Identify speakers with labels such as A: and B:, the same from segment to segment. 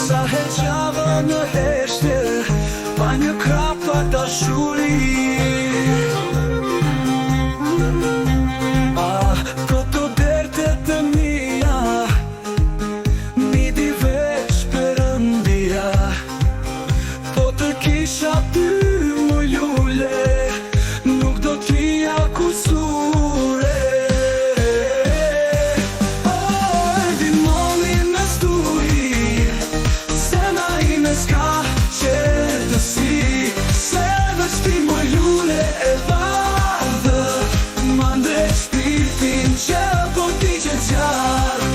A: Sa her qava në heshtje, pa një krap pa dashuri. Këto dertet të mija, mi di veç përëndia. Po të kisha ty më lule, nuk do t'ja kusure. Erdi moli me sturi, zemra ime s'ka qetësi. Se veç ti më lule e bardhë, ma ndre shpirtin që po t'i që gjarë.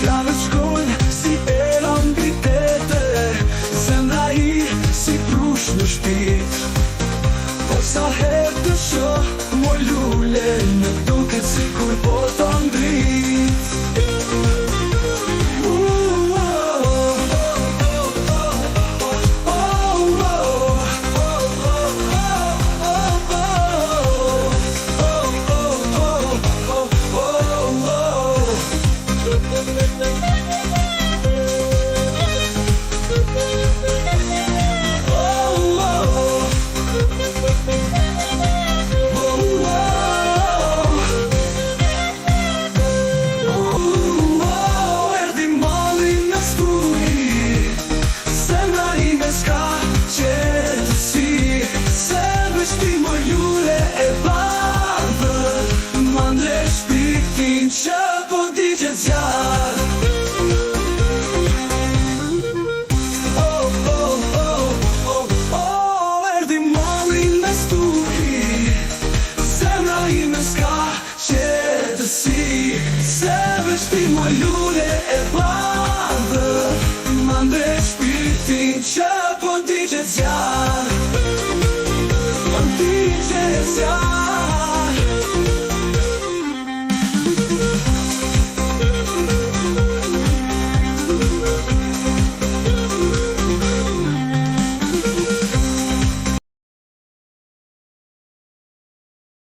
A: Flavët shkojnë si era mbi tete, zemra I si prush në shpit. Po sa her të shoh mo lule, në duket si kur po të ndrit. Erdi mali me sturi, zemra ime s'ka qetësi. Se veç ti më lule e bardhë, ma ndre shpirtin që po t'i që zjarë. Erdi mali me sturi, zemra ime s'ka qetësi. Se veç ti më lule e bardhë,